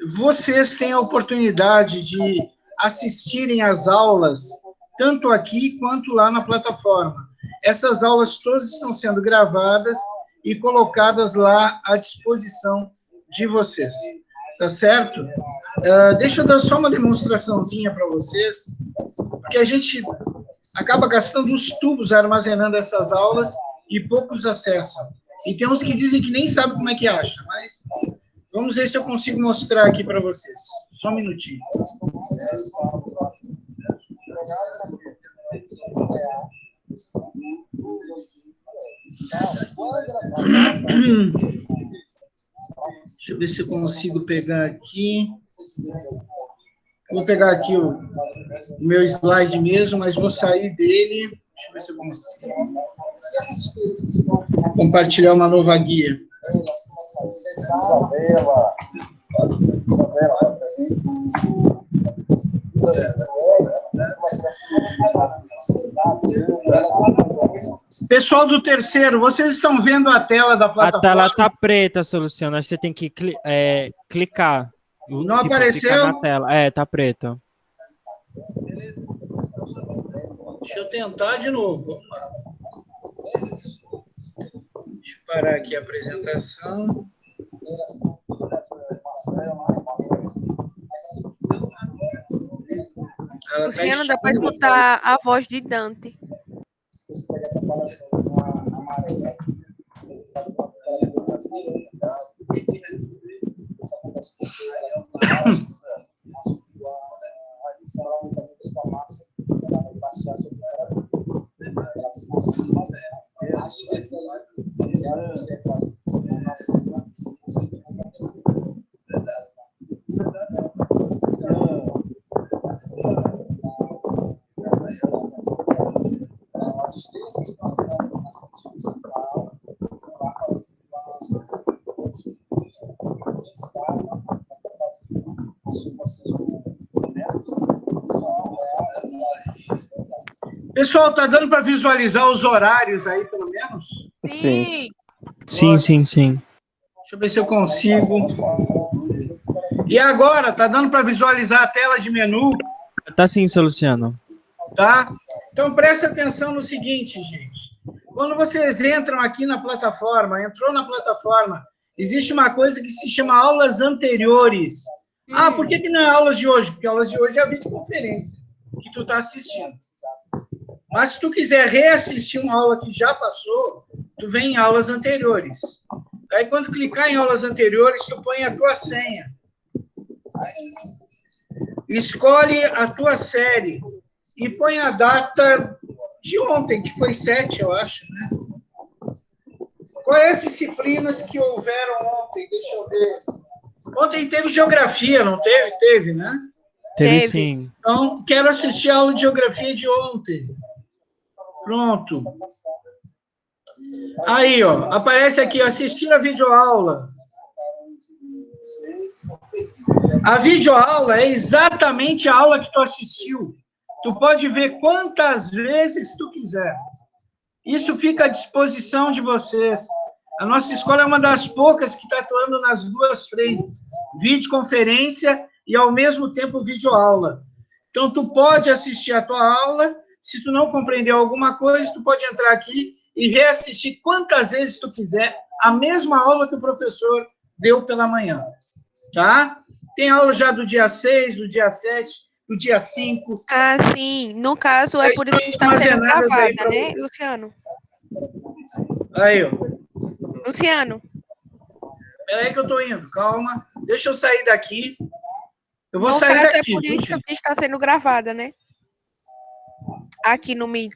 vocês têm a oportunidade de assistirem às aulas, tanto aqui quanto lá na plataforma. Essas aulas todas estão sendo gravadas e colocadas lá à disposição de vocês. Tá certo? Deixa eu dar só uma demonstraçãozinha para vocês, porque a gente acaba gastando os tubos armazenando essas aulas e poucos acessam. E tem uns que dizem que nem sabem como é que acha, mas vamos ver se eu consigo mostrar aqui para vocês. Só um minutinho. Deixa eu ver se eu consigo pegar aqui. Vou pegar aqui o meu slide mesmo, mas vou sair dele. Deixa eu ver se eu consigo compartilhar uma nova guia. Pessoal do terceiro, vocês estão vendo a tela da plataforma? A tela está preta, Luciano. Acho que você tem que clicar. Não apareceu? Na tela. Tá preta. Deixa eu tentar de novo. Vamos lá. Deixa eu parar aqui a apresentação. Luciano, dá para escutar a voz de Dante. Pessoal, tá dando para visualizar os horários aí, pelo menos? Sim. Sim. Deixa eu ver se eu consigo. E agora, tá dando para visualizar a tela de menu? Tá sim, seu Luciano. Tá? Então, presta atenção no seguinte, gente. Quando vocês entram aqui na plataforma, entrou na plataforma, existe uma coisa que se chama aulas anteriores. Ah, por que não é aulas de hoje? Porque aulas de hoje é a videoconferência que tu tá assistindo. Mas se tu quiser reassistir uma aula que já passou, tu vem em aulas anteriores. Aí, quando clicar em aulas anteriores, tu põe a tua senha. Escolhe a tua série e põe a data de ontem, que foi 7, eu acho, né? Quais as disciplinas que houveram ontem? Deixa eu ver. Ontem teve geografia, não teve? Teve, né? Teve sim. Então, quero assistir a aula de geografia de ontem. Pronto. Aí, ó, aparece aqui, assistir a videoaula. A videoaula é exatamente a aula que tu assistiu. Tu pode ver quantas vezes tu quiser. Isso fica à disposição de vocês. A nossa escola é uma das poucas que está atuando nas duas frentes, videoconferência e, ao mesmo tempo, videoaula. Então, tu pode assistir a tua aula. Se tu não compreendeu alguma coisa, tu pode entrar aqui e reassistir quantas vezes tu quiser a mesma aula que o professor deu pela manhã, tá? Tem aula já do dia 6, do dia 7, do dia 5. Ah, sim. No caso, é por isso que está sendo gravada, né, Luciano? Aí, ó. Luciano. Peraí que eu tô indo, calma. Deixa eu sair daqui. Eu vou sair daqui. É por isso que está sendo gravada, né? Aqui no Meet.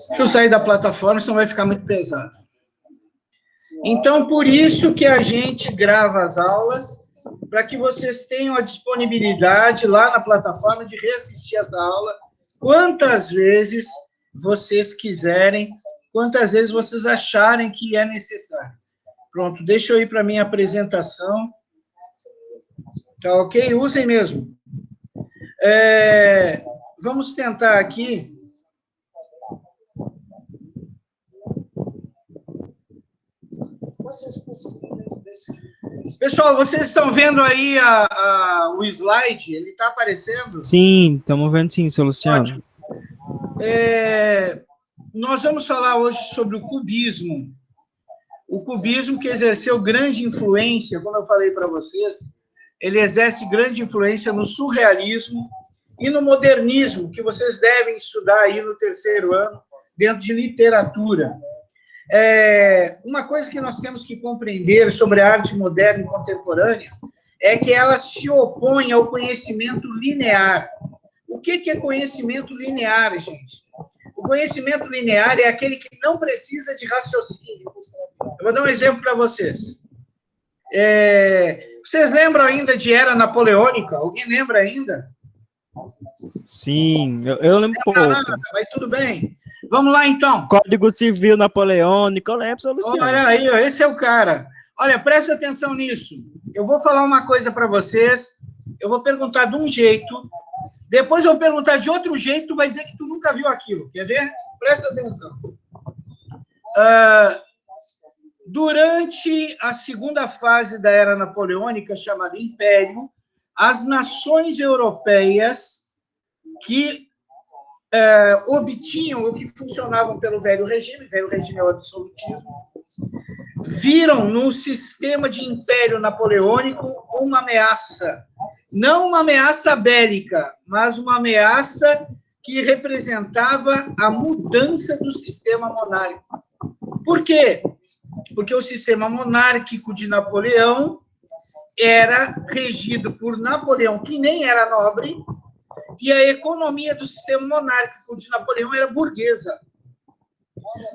Deixa eu sair da plataforma, senão vai ficar muito pesado. Então, por isso que a gente grava as aulas, para que vocês tenham a disponibilidade lá na plataforma de reassistir essa aula quantas vezes vocês quiserem, quantas vezes vocês acharem que é necessário. Pronto, deixa eu ir para a minha apresentação. Tá ok? Usem mesmo. Vamos tentar aqui. Pessoal, vocês estão vendo aí o slide? Ele está aparecendo? Sim, estamos vendo sim, seu Luciano. Ótimo. Nós vamos falar hoje sobre o cubismo. O cubismo que exerceu grande influência, como eu falei para vocês, ele exerce grande influência no surrealismo e no modernismo, que vocês devem estudar aí no terceiro ano, dentro de literatura. Uma coisa que nós temos que compreender sobre a arte moderna e contemporânea é que ela se opõe ao conhecimento linear. O que é conhecimento linear, gente? O conhecimento linear é aquele que não precisa de raciocínio. Eu vou dar um exemplo para vocês. Vocês lembram ainda de Era Napoleônica? Alguém lembra ainda? Sim, eu lembro pouco. Mas tudo bem. Vamos lá, então. Código Civil Napoleônico, eu lembro, seu Luciano. Olha aí, ó, esse é o cara. Olha, presta atenção nisso. Eu vou falar uma coisa para vocês, eu vou perguntar de um jeito, depois eu vou perguntar de outro jeito, tu vai dizer que tu nunca viu aquilo. Quer ver? Presta atenção. Durante a segunda fase da Era Napoleônica, chamada Império, as nações europeias que obtinham ou que funcionavam pelo velho regime é o absolutismo, viram no sistema de império napoleônico uma ameaça. Não uma ameaça bélica, mas uma ameaça que representava a mudança do sistema monárquico. Por quê? Porque o sistema monárquico de Napoleão era regido por Napoleão, que nem era nobre, e a economia do sistema monárquico de Napoleão era burguesa.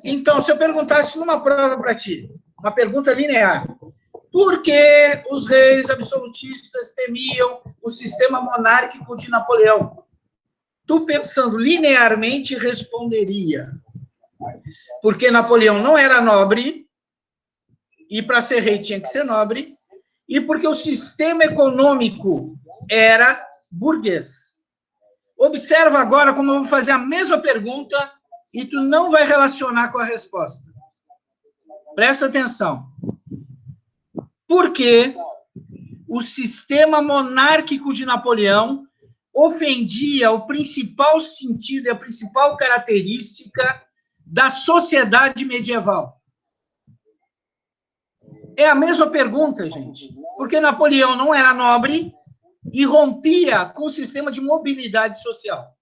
Então, se eu perguntasse numa prova para ti, uma pergunta linear, por que os reis absolutistas temiam o sistema monárquico de Napoleão? Tu, pensando linearmente, responderia: porque Napoleão não era nobre, e para ser rei tinha que ser nobre, e porque o sistema econômico era burguês. Observa agora como eu vou fazer a mesma pergunta e tu não vai relacionar com a resposta. Presta atenção. Por que o sistema monárquico de Napoleão ofendia o principal sentido e a principal característica da sociedade medieval? É a mesma pergunta, gente. Porque Napoleão não era nobre e rompia com o sistema de mobilidade social.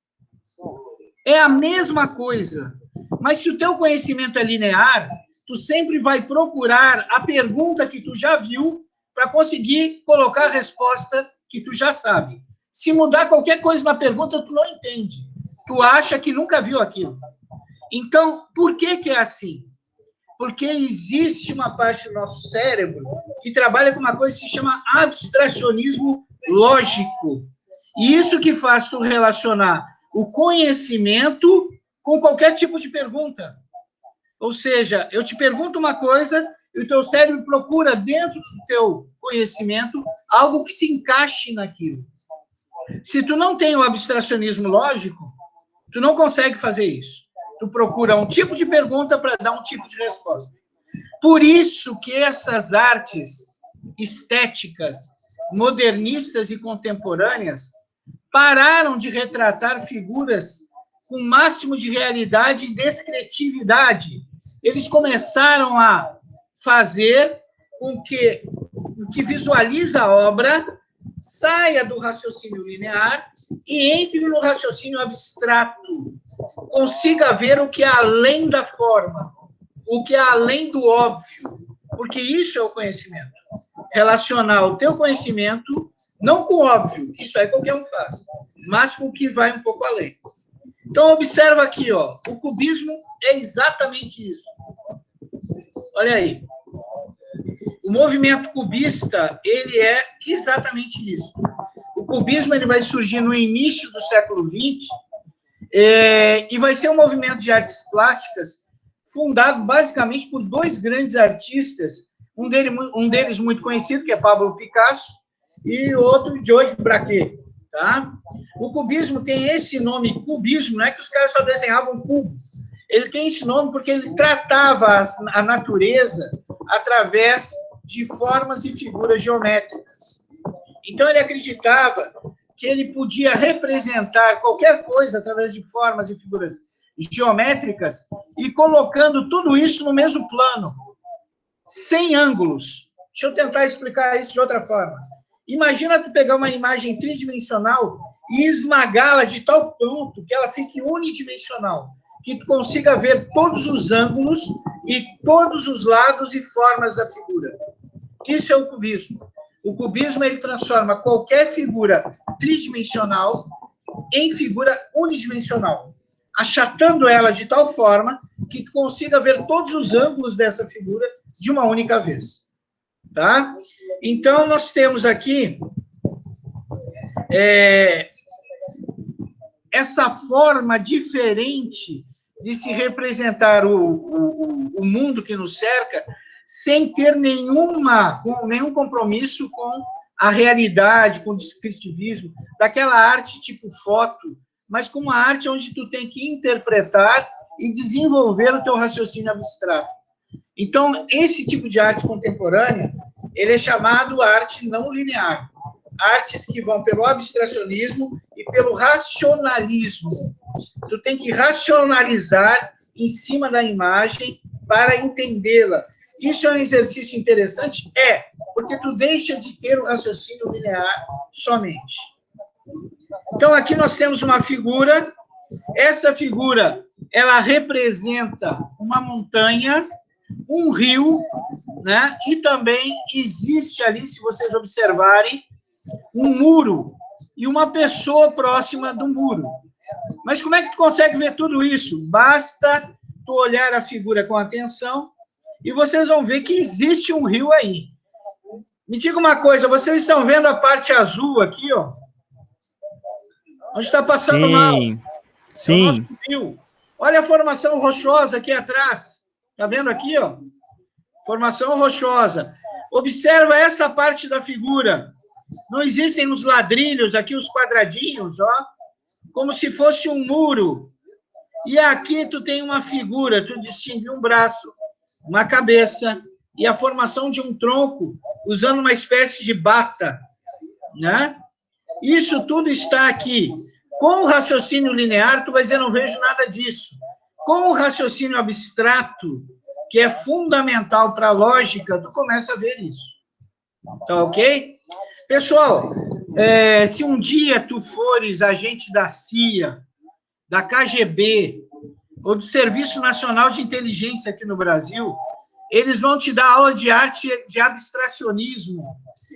É a mesma coisa. Mas se o teu conhecimento é linear, tu sempre vai procurar a pergunta que tu já viu para conseguir colocar a resposta que tu já sabe. Se mudar qualquer coisa na pergunta, tu não entende. Tu acha que nunca viu aquilo. Então, por que é assim? Porque existe uma parte do nosso cérebro que trabalha com uma coisa que se chama abstracionismo lógico. E isso que faz tu relacionar o conhecimento com qualquer tipo de pergunta. Ou seja, eu te pergunto uma coisa e o teu cérebro procura dentro do teu conhecimento algo que se encaixe naquilo. Se tu não tem o abstracionismo lógico, tu não consegue fazer isso. Tu procura um tipo de pergunta para dar um tipo de resposta. Por isso que essas artes estéticas, modernistas e contemporâneas pararam de retratar figuras com o máximo de realidade e descritividade. Eles começaram a fazer com que o que visualiza a obra saia do raciocínio linear e entre no raciocínio abstrato. Consiga ver o que é além da forma, o que é além do óbvio, porque isso é o conhecimento. Relacionar o teu conhecimento, não com o óbvio, isso aí qualquer um faz, mas com o que vai um pouco além. Então, observa aqui, ó, o cubismo é exatamente isso. Olha aí. O movimento cubista, ele é exatamente isso. O cubismo ele vai surgir no início do século XX e vai ser um movimento de artes plásticas fundado basicamente por dois grandes artistas, um deles muito conhecido, que é Pablo Picasso, e o outro, Georges Braque. Tá? O cubismo tem esse nome, cubismo, não é que os caras só desenhavam cubos. Ele tem esse nome porque ele tratava a natureza, através de formas e figuras geométricas. Então, ele acreditava que ele podia representar qualquer coisa através de formas e figuras geométricas e colocando tudo isso no mesmo plano, sem ângulos. Deixa eu tentar explicar isso de outra forma. Imagina tu pegar uma imagem tridimensional e esmagá-la de tal ponto que ela fique unidimensional, que tu consiga ver todos os ângulos e todos os lados e formas da figura. Isso é o cubismo. O cubismo, ele transforma qualquer figura tridimensional em figura unidimensional, achatando ela de tal forma que tu consiga ver todos os ângulos dessa figura de uma única vez. Tá? Então, nós temos aqui essa forma diferente de se representar o mundo que nos cerca, sem ter nenhum compromisso com a realidade, com o descritivismo, daquela arte tipo foto, mas com uma arte onde tu tem que interpretar e desenvolver o teu raciocínio abstrato. Então, esse tipo de arte contemporânea, ele é chamado arte não linear. Artes que vão pelo abstracionismo e pelo racionalismo. Tu tem que racionalizar em cima da imagem para entendê-la. Isso é um exercício interessante? Porque tu deixa de ter o raciocínio linear somente. Então, aqui nós temos uma figura. Essa figura, ela representa uma montanha, um rio, né? E também existe ali, se vocês observarem, um muro e uma pessoa próxima do muro. Mas como é que tu consegue ver tudo isso? Basta tu olhar a figura com atenção e vocês vão ver que existe um rio aí. Me diga uma coisa, vocês estão vendo a parte azul aqui, ó? Onde está passando o mouse? Sim. É o nosso rio. Olha a formação rochosa aqui atrás. Está vendo aqui, ó? Formação rochosa. Observa essa parte da figura. Não existem os ladrilhos aqui, os quadradinhos, ó, como se fosse um muro. E aqui tu tem uma figura, tu distingue um braço, uma cabeça e a formação de um tronco, usando uma espécie de bata, né? Isso tudo está aqui. Com o raciocínio linear, tu vai dizer, não vejo nada disso. Com o raciocínio abstrato, que é fundamental para a lógica, tu começa a ver isso. Tá ok? Pessoal, se um dia tu fores agente da CIA, da KGB, ou do Serviço Nacional de Inteligência aqui no Brasil, eles vão te dar aula de arte de abstracionismo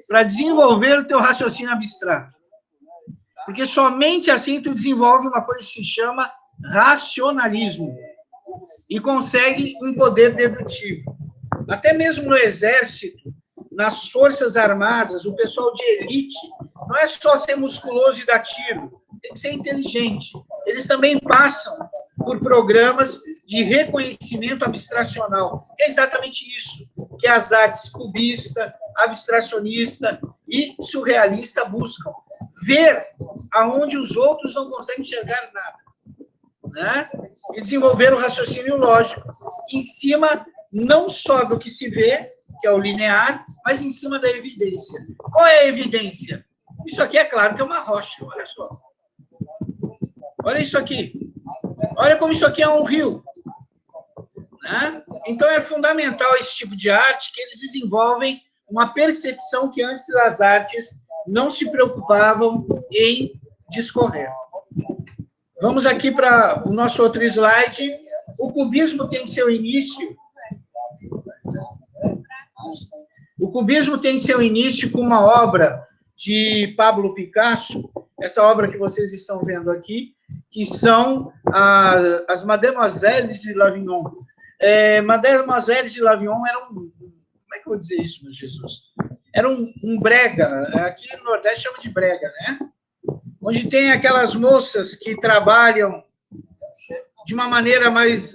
para desenvolver o teu raciocínio abstrato. Porque somente assim tu desenvolve uma coisa que se chama racionalismo e consegue um poder dedutivo. Até mesmo no exército, nas forças armadas, o pessoal de elite, não é só ser musculoso e dar tiro, tem que ser inteligente. Eles também passam por programas de reconhecimento abstracional. É exatamente isso que as artes cubista, abstracionista e surrealista buscam. Ver aonde os outros não conseguem enxergar nada, né? E desenvolver o raciocínio lógico em cima não só do que se vê, que é o linear, mas em cima da evidência. Qual é a evidência? Isso aqui, é claro, que é uma rocha, olha só. Olha isso aqui. Olha como isso aqui é um rio. Né? Então, é fundamental esse tipo de arte, que eles desenvolvem uma percepção que antes as artes não se preocupavam em discorrer. Vamos aqui para o nosso outro slide. O cubismo tem seu início... O cubismo tem seu início com uma obra de Pablo Picasso, essa obra que vocês estão vendo aqui, que são as Mademoiselles de L'Avignon. Mademoiselles de L'Avignon eram... Como é que eu vou dizer isso, meu Jesus? Era um brega, aqui no Nordeste chama de brega, né? Onde tem aquelas moças que trabalham de uma maneira mais...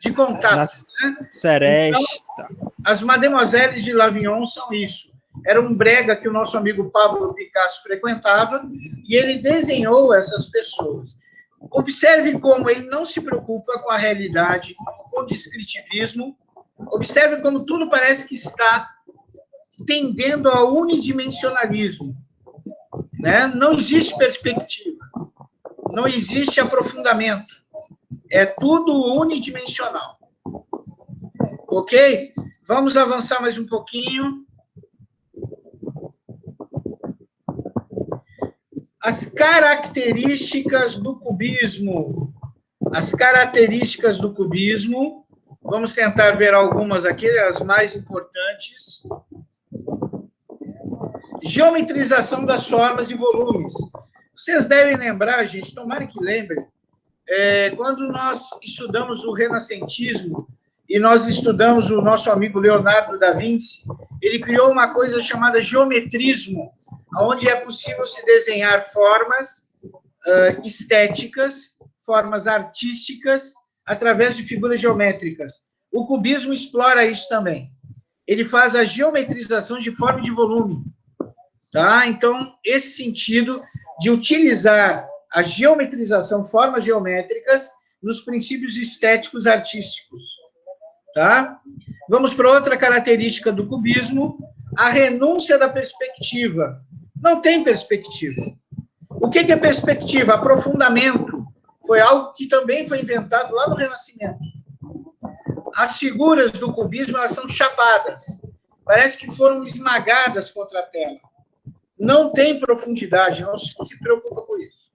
de contato. Né? Seresta. Então, as Mademoiselles de L'Avignon são isso. Era um brega que o nosso amigo Pablo Picasso frequentava, e ele desenhou essas pessoas. Observe como ele não se preocupa com a realidade, com o descritivismo, Observe como tudo parece que está tendendo ao unidimensionalismo, né? Não existe perspectiva, não existe aprofundamento, é tudo unidimensional. Ok? Vamos avançar mais um pouquinho. As características do cubismo. As características do cubismo. Vamos tentar ver algumas aqui, as mais importantes. Geometrização das formas e volumes. Vocês devem lembrar, gente, tomara que lembrem, quando nós estudamos o renascentismo e nós estudamos o nosso amigo Leonardo da Vinci, ele criou uma coisa chamada geometrismo, onde é possível se desenhar formas estéticas, formas artísticas, através de figuras geométricas. O cubismo explora isso também. Ele faz a geometrização de forma e de volume. Tá? Então, esse sentido de utilizar a geometrização, formas geométricas, nos princípios estéticos artísticos. Tá? Vamos para outra característica do cubismo, a renúncia da perspectiva. Não tem perspectiva. O que é perspectiva? Aprofundamento. Foi algo que também foi inventado lá no Renascimento. As figuras do cubismo, elas são chapadas. Parece que foram esmagadas contra a tela. Não tem profundidade, não se preocupa com isso.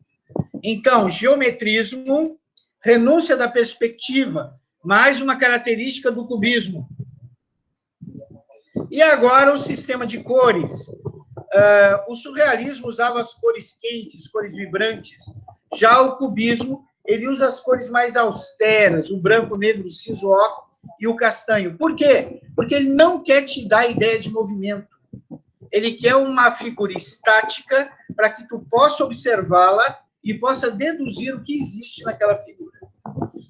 Então, geometrismo, renúncia da perspectiva, mais uma característica do cubismo. E agora o sistema de cores. O surrealismo usava as cores quentes, cores vibrantes. Já o cubismo, ele usa as cores mais austeras, o branco, o negro, o cinza, o ocre e o castanho. Por quê? Porque ele não quer te dar a ideia de movimento. Ele quer uma figura estática para que tu possa observá-la e possa deduzir o que existe naquela figura.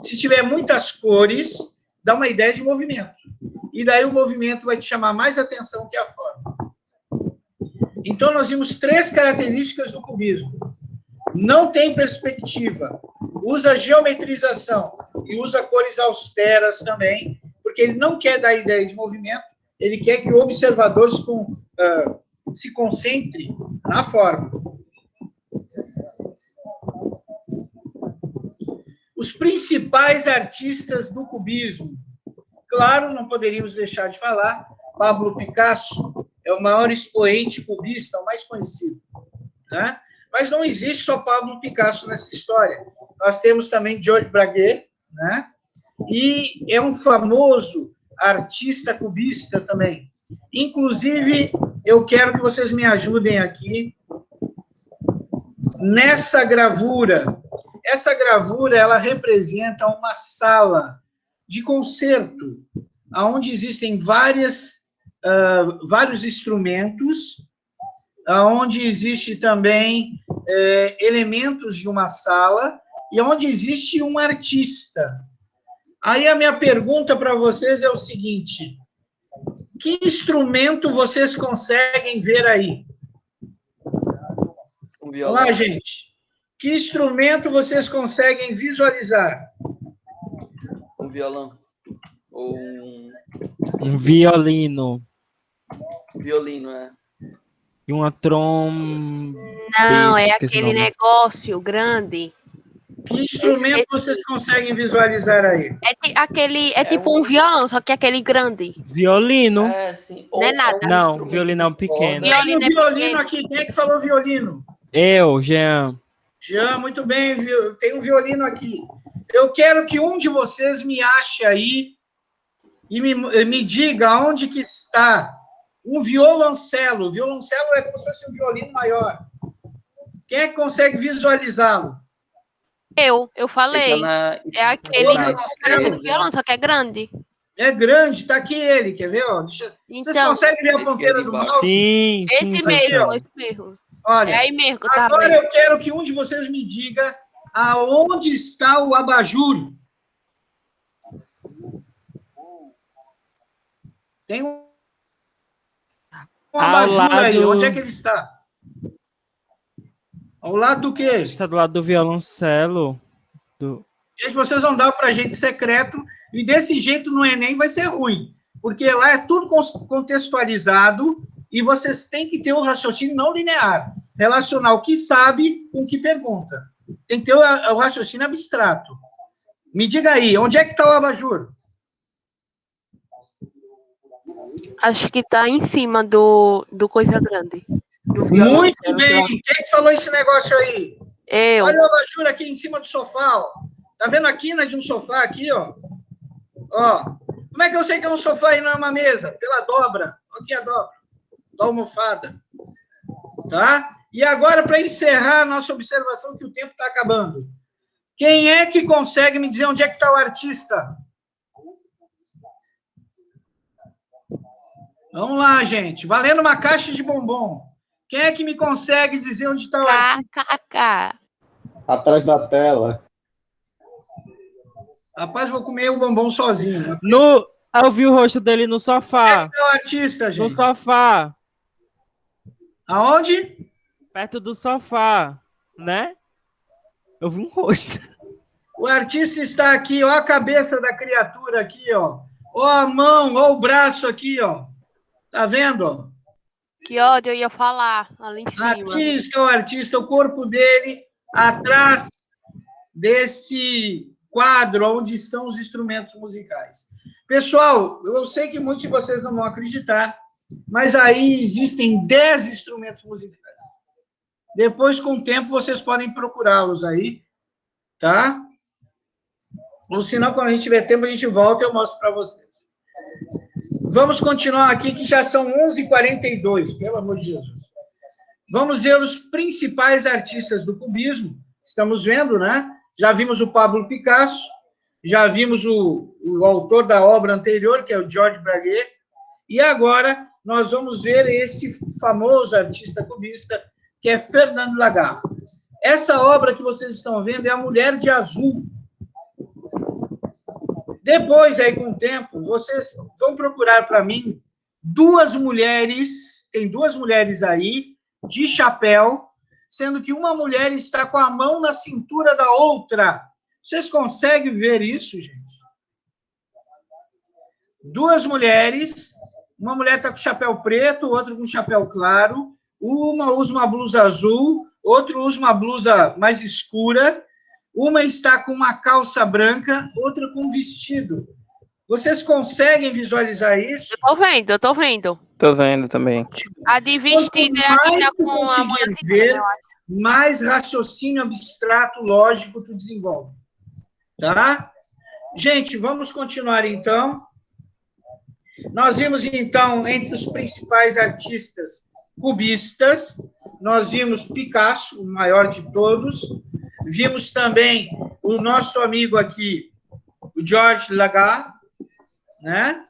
Se tiver muitas cores, dá uma ideia de movimento. E daí o movimento vai te chamar mais atenção que a forma. Então, nós vimos 3 características do cubismo. Não tem perspectiva, usa geometrização e usa cores austeras também, porque ele não quer dar ideia de movimento, ele quer que o observador se concentre na forma. Os principais artistas do cubismo. Claro, não poderíamos deixar de falar, Pablo Picasso é o maior expoente cubista, o mais conhecido, né? Mas não existe só Pablo Picasso nessa história. Nós temos também Georges Braque, né? E é um famoso artista cubista também. Inclusive, eu quero que vocês me ajudem aqui nessa gravura. Essa gravura, ela representa uma sala de concerto, onde existem vários instrumentos, onde existe também elementos de uma sala e onde existe um artista. Aí a minha pergunta para vocês é o seguinte: que instrumento vocês conseguem ver aí? Um violão. Olá, gente. Que instrumento vocês conseguem visualizar? Um violão. Ou Um violino. violino, é. E uma trombeta. Não, é esqueci o aquele nome. negócio grande. Que instrumento vocês conseguem visualizar aí? É tipo um violão, só que aquele grande. Violino. É, sim. Não é nada. Não, instrumento violinão de pequeno. corda. Tem um Violino é violino pequeno. aqui. Quem é que falou violino? Eu, Jean. Jean, muito bem. Tem um violino aqui. Eu quero que um de vocês me ache aí e me diga onde que está um violoncelo. O violoncelo é como se fosse um violino maior. Quem é que consegue visualizá-lo? Eu falei. Fica na- É aquele na parecendo esquerda. violão, só que é grande. É grande, está aqui ele, quer ver? Ó, vocês Então, conseguem ver a esquerda ponteira do embaixo. mouse? Sim, esse sim, mesmo, sim. esse mesmo. Olha, É aí mesmo que eu tava agora vendo. eu quero que um de vocês me diga aonde está o abajur. Tem um Ao abajur aí. lado- Onde é que ele está? Ao lado do quê? Está do lado do violoncelo. Gente, vocês vão dar para a gente secreto E desse jeito no Enem vai ser ruim, porque lá é tudo contextualizado e vocês têm que ter um raciocínio não linear, relacionar o que sabe com o que pergunta. Tem que ter o raciocínio abstrato. Me diga aí, onde é que está o abajur? Acho que tá em cima do Coisa Grande. Do violão. Muito bem. Quem é que falou esse negócio aí? Eu. Olha o abajur aqui em cima do sofá, ó. Tá vendo a quina de um sofá aqui, ó? Ó. Como é que eu sei que é um sofá e não é uma mesa? Pela dobra. Aqui a dobra. Da almofada. Tá? E agora, para encerrar a nossa observação, que o tempo está acabando. Quem é que consegue me dizer onde é que está o artista? Vamos lá, gente. Valendo uma caixa de bombom. Quem é que me consegue dizer onde está o artista? KKK. Atrás da tela. Rapaz, vou comer o bombom sozinho. Eu vi o rosto dele no sofá. Onde é que está o artista, gente? No sofá. Aonde? Perto do sofá, né? Eu vi um rosto. O artista está aqui, ó a cabeça da criatura aqui, ó. Ó a mão, ó o braço aqui, ó. Tá vendo, ó? Que ódio, eu ia falar ali em cima. Aqui está o artista, o corpo dele, atrás desse quadro onde estão os instrumentos musicais. Pessoal, eu sei que muitos de vocês não vão acreditar, mas aí existem 10 instrumentos musicais. Depois, com o tempo, vocês podem procurá-los aí, tá? Ou senão, quando a gente tiver tempo, a gente volta e eu mostro para vocês. Vamos continuar aqui, que já são 11h42, pelo amor de Jesus. Vamos ver os principais artistas do cubismo. Estamos vendo, né? Já vimos o Pablo Picasso, já vimos o autor da obra anterior, que é o Georges Braque, e agora nós vamos ver esse famoso artista cubista, que é Fernand Lagarde. Essa obra que vocês estão vendo é A Mulher de Azul. Depois, aí, com o tempo, vocês vão procurar para mim duas mulheres, tem duas mulheres aí, de chapéu, sendo que uma mulher está com a mão na cintura da outra. Vocês conseguem ver isso, gente? Duas mulheres, uma mulher está com chapéu preto, outra com chapéu claro, uma usa uma blusa azul, outra usa uma blusa mais escura, uma está com uma calça branca, outra com um vestido. Vocês conseguem visualizar isso? Eu tô vendo. Tô vendo também. A de vestido é a que tá com a mão na cintura, eu acho. Mais raciocínio abstrato, lógico, tu desenvolve. Tá? Gente, vamos continuar, então. Nós vimos, então, entre os principais artistas cubistas, nós vimos Picasso, o maior de todos, vimos também o nosso amigo aqui, o Georges Lagarde, né?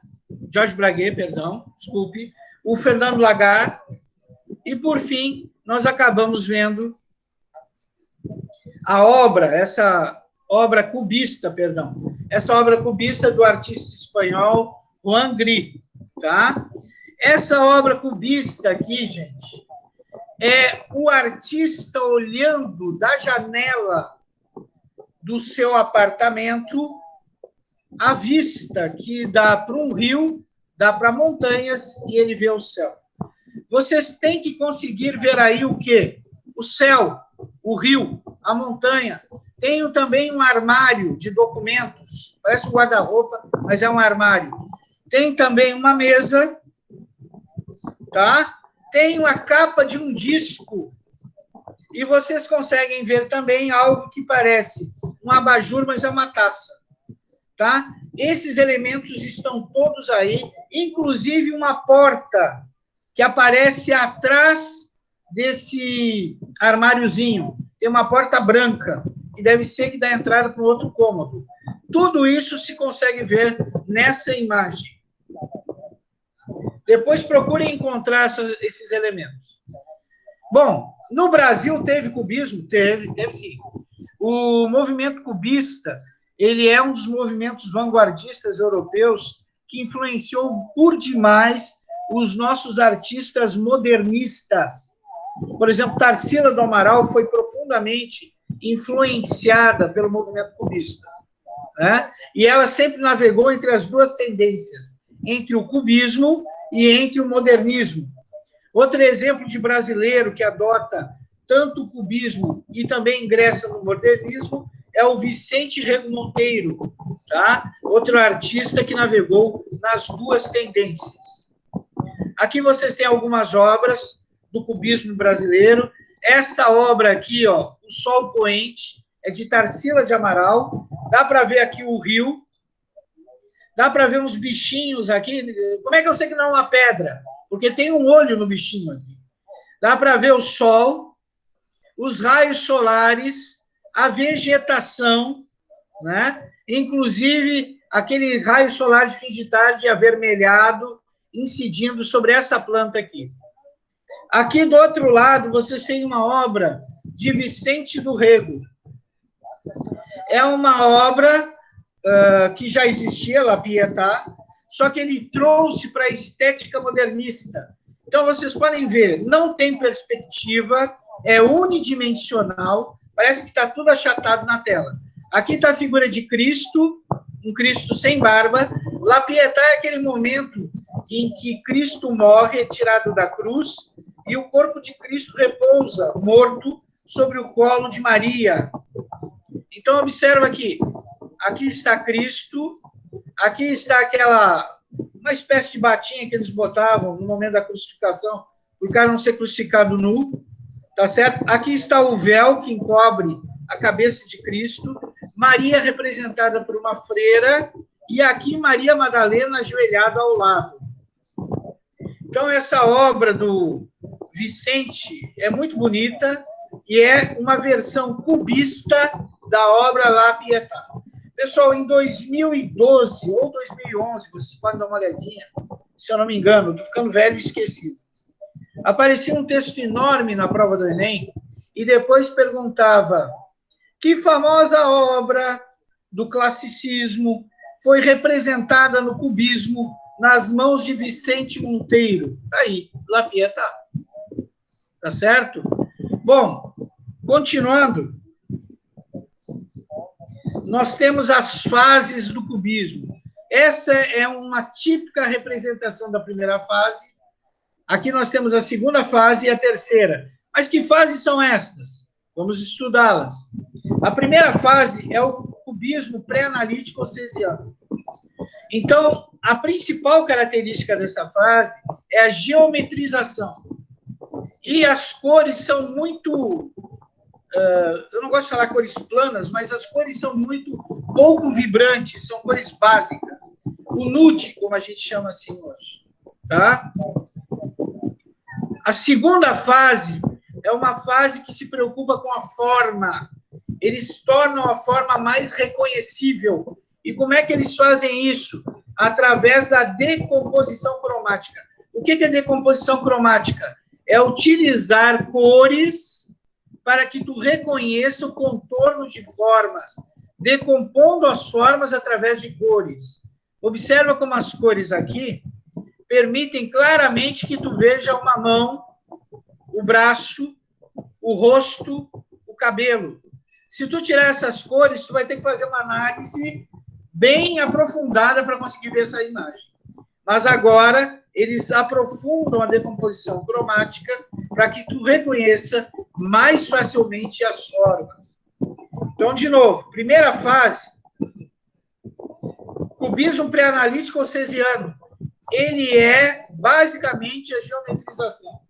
Georges Braque, perdão, desculpe, o Fernand Lagarde, e, por fim, nós acabamos vendo a obra, essa obra cubista, perdão, essa obra cubista do artista espanhol Juan Gris, tá? Essa obra cubista aqui, gente, é o artista olhando da janela do seu apartamento a vista que dá para um rio, dá para montanhas e ele vê o céu. Vocês têm que conseguir ver aí o quê? O céu, o rio, a montanha. Tenho também um armário de documentos, parece um guarda-roupa, mas é um armário. Tem também uma mesa, tá? Tem a capa de um disco. E vocês conseguem ver também algo que parece um abajur, mas é uma taça. Tá? Esses elementos estão todos aí, inclusive uma porta que aparece atrás desse armáriozinho. Tem uma porta branca, que deve ser que dá entrada para o outro cômodo. Tudo isso se consegue ver nessa imagem. Depois procurem encontrar esses elementos. Bom, no Brasil teve cubismo? Teve sim. O movimento cubista, ele é um dos movimentos vanguardistas europeus que influenciou por demais os nossos artistas modernistas. Por exemplo, Tarsila do Amaral foi profundamente influenciada pelo movimento cubista. né? E ela sempre navegou entre as duas tendências, entre o cubismo e entre o modernismo. Outro exemplo de brasileiro que adota tanto o cubismo e também ingressa no modernismo é o Vicente Rego Monteiro, tá? Outro artista que navegou nas duas tendências. Aqui vocês têm algumas obras do cubismo brasileiro. Essa obra aqui, ó, O Sol Poente, é de Tarsila de Amaral. Dá para ver aqui o rio. Dá para ver uns bichinhos aqui. Como é que eu sei que não é uma pedra? Porque tem um olho no bichinho aqui. Dá para ver o sol, os raios solares, a vegetação, né? Inclusive aquele raio solar de fim de tarde avermelhado incidindo sobre essa planta aqui. Aqui do outro lado, vocês têm uma obra de Vicente do Rego. É uma obra que já existia, La Pietà, só que ele trouxe para a estética modernista. Então, vocês podem ver, não tem perspectiva, é unidimensional, parece que está tudo achatado na tela. Aqui está a figura de Cristo, um Cristo sem barba. La Pietà é aquele momento em que Cristo morre, tirado da cruz, e o corpo de Cristo repousa, morto, sobre o colo de Maria. Então, observa aqui. Aqui está Cristo, aqui está uma espécie de batinha que eles botavam no momento da crucificação, para o cara não ser crucificado nu, tá certo? Aqui está o véu que encobre a cabeça de Cristo, Maria representada por uma freira, e aqui Maria Madalena ajoelhada ao lado. Então, essa obra do Vicente é muito bonita e é uma versão cubista da obra La Pietà. Pessoal, em 2012 ou 2011, vocês podem dar uma olhadinha, se eu não me engano, estou ficando velho e esquecido. Aparecia um texto enorme na prova do Enem e depois perguntava que famosa obra do classicismo foi representada no cubismo nas mãos de Vicente Monteiro. Aí, La Pietà. Tá certo? Bom, continuando, nós temos as fases do cubismo. Essa é uma típica representação da primeira fase. Aqui nós temos a segunda fase e a terceira. Mas que fases são estas? Vamos estudá-las. A primeira fase é o cubismo pré-analítico ocesiano. Então, a principal característica dessa fase é a geometrização. E as cores são muito... eu não gosto de falar cores planas, mas as cores são muito pouco vibrantes, são cores básicas. O nude, como a gente chama assim hoje. Tá? A segunda fase é uma fase que se preocupa com a forma. Eles tornam a forma mais reconhecível. E como é que eles fazem isso? Através da decomposição cromática. O que é decomposição cromática? É utilizar cores para que tu reconheça o contorno de formas, decompondo as formas através de cores. Observa como as cores aqui permitem claramente que tu veja uma mão, o braço, o rosto, o cabelo. Se tu tirar essas cores, tu vai ter que fazer uma análise bem aprofundada para conseguir ver essa imagem. Mas agora, eles aprofundam a decomposição cromática para que tu reconheça mais facilmente as formas. Então, de novo, primeira fase, cubismo pré-analítico ocesiano. Ele é basicamente a geometrização.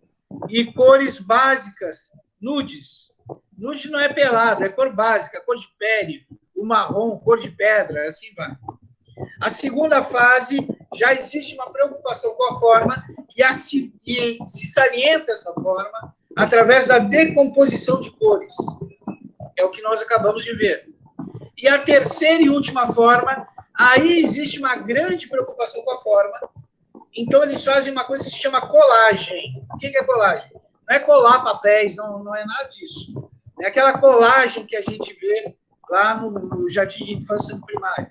E cores básicas, nudes. Nude não é pelado, é cor básica, cor de pele, o marrom, cor de pedra, assim vai. A segunda fase, já existe uma preocupação com a forma e se salienta essa forma através da decomposição de cores. É o que nós acabamos de ver. E a terceira e última forma, aí existe uma grande preocupação com a forma. Então, eles fazem uma coisa que se chama colagem. O que é colagem? Não é colar papéis, não é nada disso. É aquela colagem que a gente vê lá no jardim de infância no primário.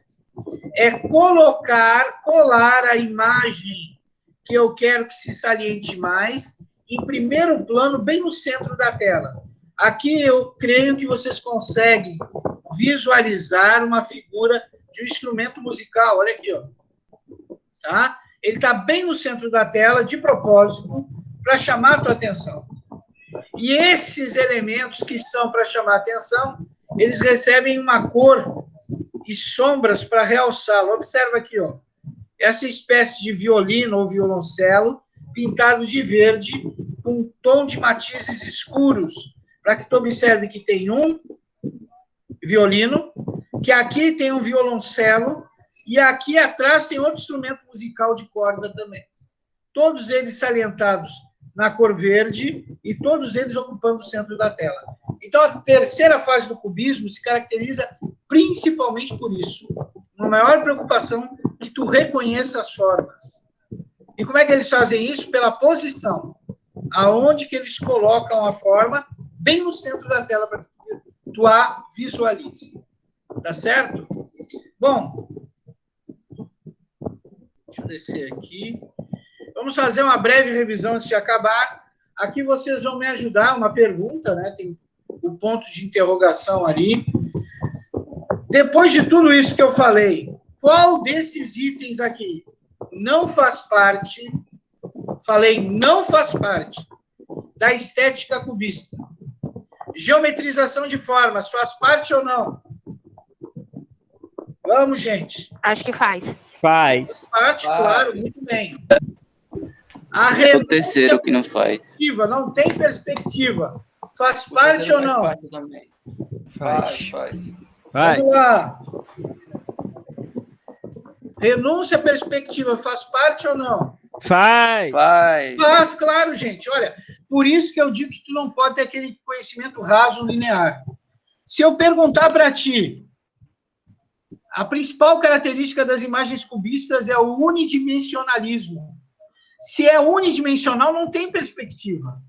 É colar a imagem que eu quero que se saliente mais em primeiro plano, bem no centro da tela. Aqui eu creio que vocês conseguem visualizar uma figura de um instrumento musical. Olha aqui, ó. Tá? Ele está bem no centro da tela, de propósito, para chamar a tua atenção. E esses elementos que são para chamar a atenção, eles recebem uma cor e sombras para realçá-lo. Observa aqui, ó. Essa espécie de violino ou violoncelo pintado de verde com um tom de matizes escuros, para que tu observe que tem um violino, que aqui tem um violoncelo e aqui atrás tem outro instrumento musical de corda também. Todos eles salientados na cor verde e todos eles ocupando o centro da tela. Então, a terceira fase do cubismo se caracteriza principalmente por isso. Uma maior preocupação que tu reconheça as formas. E como é que eles fazem isso? Pela posição. Aonde que eles colocam a forma, bem no centro da tela, para que tu a visualize. Tá certo? Bom, deixa eu descer aqui. Vamos fazer uma breve revisão antes de acabar. Aqui vocês vão me ajudar, uma pergunta, né? Tem o ponto de interrogação ali. Depois de tudo isso que eu falei, qual desses itens aqui não faz parte, falei, não faz parte da estética cubista? Geometrização de formas, faz parte ou não? Vamos, gente. Acho que faz. Faz. Parte, claro, muito bem. A É o terceiro que não faz. perspectiva, não tem perspectiva. Faz parte ou não? Parte também. Faz. Faz. Vai. Vamos lá. Renúncia à perspectiva faz parte ou não? Faz. Faz. Faz, claro, gente. Olha, por isso que eu digo que tu não pode ter aquele conhecimento raso linear. Se eu perguntar para ti, a principal característica das imagens cubistas é o unidimensionalismo. Se é unidimensional, não tem perspectiva.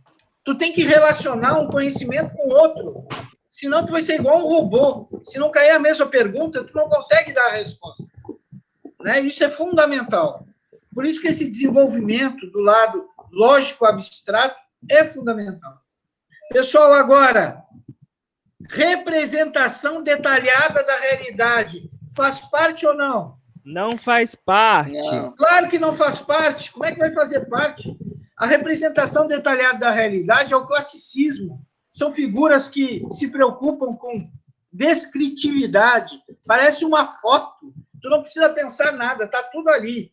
Tu tem que relacionar um conhecimento com outro. Senão tu vai ser igual um robô. Se não cair a mesma pergunta, tu não consegue dar a resposta. Né? Isso é fundamental. Por isso que esse desenvolvimento do lado lógico abstrato é fundamental. Pessoal, agora, representação detalhada da realidade. Faz parte ou não? Não faz parte. Não. Claro que não faz parte. Como é que vai fazer parte? A representação detalhada da realidade é o classicismo. São figuras que se preocupam com descritividade. Parece uma foto. Tu não precisa pensar nada, está tudo ali.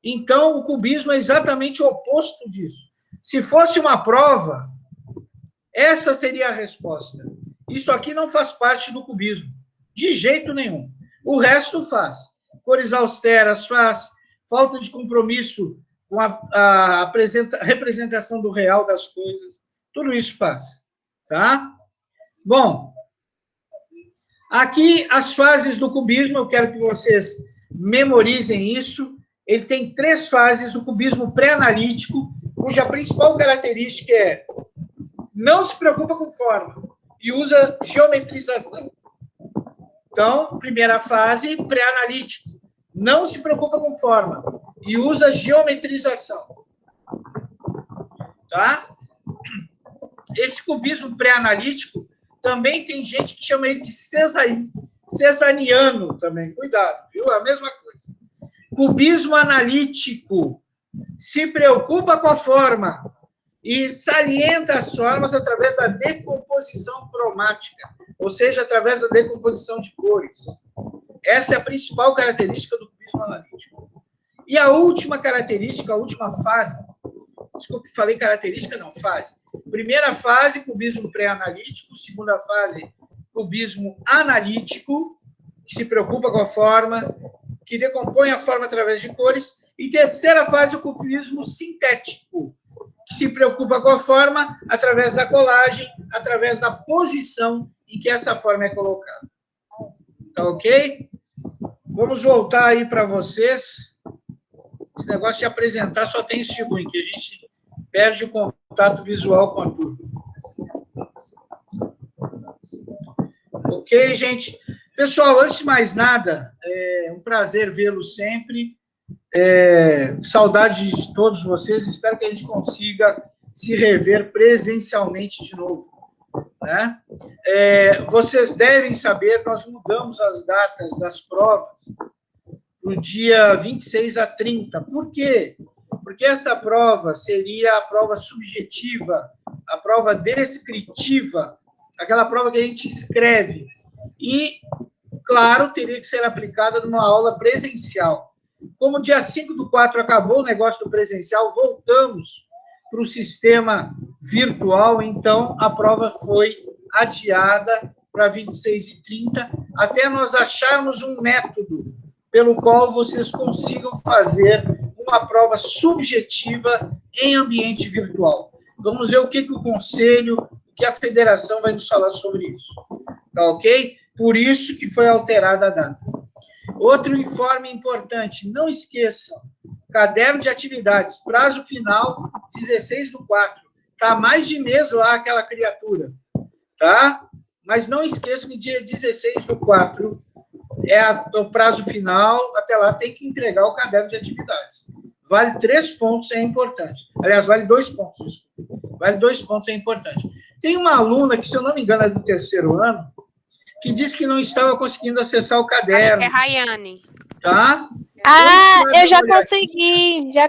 Então, o cubismo é exatamente o oposto disso. Se fosse uma prova, essa seria a resposta. Isso aqui não faz parte do cubismo, de jeito nenhum. O resto faz. Cores austeras faz, falta de compromisso com a representação do real das coisas, tudo isso faz. Tá? Bom, aqui as fases do cubismo, eu quero que vocês memorizem isso. Ele tem 3 fases, o cubismo pré-analítico, cuja principal característica é não se preocupa com forma e usa geometrização. Então, primeira fase, pré-analítico. Não se preocupa com forma e usa geometrização. Tá? Esse cubismo pré-analítico também tem gente que chama ele de cesariano também. Cuidado, viu? É a mesma coisa. Cubismo analítico se preocupa com a forma e salienta as formas através da decomposição cromática, ou seja, através da decomposição de cores. Essa é a principal característica do cubismo analítico. E a última característica, a última fase, desculpe, falei característica, não, fase. Primeira fase, cubismo pré-analítico. Segunda fase, cubismo analítico, que se preocupa com a forma, que decompõe a forma através de cores. E terceira fase, o cubismo sintético, que se preocupa com a forma através da colagem, através da posição em que essa forma é colocada. Tá ok? Vamos voltar aí para vocês. Esse negócio de apresentar só tem isso de ruim, que a gente perde o contato visual com a turma. Ok, gente? Pessoal, antes de mais nada, é um prazer vê-los sempre. Saudade de todos vocês. Espero que a gente consiga se rever presencialmente de novo. né? Vocês devem saber, nós mudamos as datas das provas para o dia 26 a 30. Por quê? Porque essa prova seria a prova subjetiva, a prova descritiva, aquela prova que a gente escreve. E, claro, teria que ser aplicada numa aula presencial. Como dia 5/4 acabou o negócio do presencial, voltamos para o sistema virtual, então a prova foi adiada para 26 e 30, até nós acharmos um método pelo qual vocês consigam fazer uma prova subjetiva em ambiente virtual. Vamos ver o que o Conselho, o que a Federação vai nos falar sobre isso. Tá ok? Por isso que foi alterada a data. Outro informe importante, não esqueçam, caderno de atividades, prazo final, 16/4. Está mais de mês lá aquela criatura, tá? Mas não esqueçam que dia 16/4 é o prazo final, até lá tem que entregar o caderno de atividades. Vale 3 pontos, é importante. Aliás, vale 2 pontos, desculpa. Vale 2 pontos, é importante. Tem uma aluna que, se eu não me engano, é do 3º ano, que disse que não estava conseguindo acessar o caderno. É Rayane. Tá? Eu já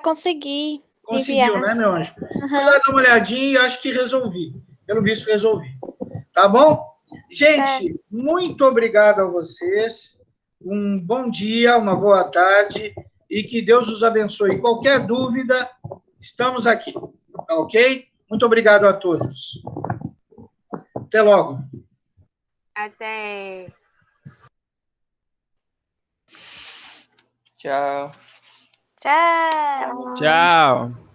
consegui Conseguiu, enviar. né, meu anjo? Fui lá dar uma olhadinha e acho que resolvi. Pelo visto, resolvi. Tá bom? Gente, muito obrigado a vocês. Um bom dia, uma boa tarde e que Deus os abençoe. Qualquer dúvida, estamos aqui. Tá ok? Muito obrigado a todos. Até logo. Até. Tchau. Tchau. Tchau.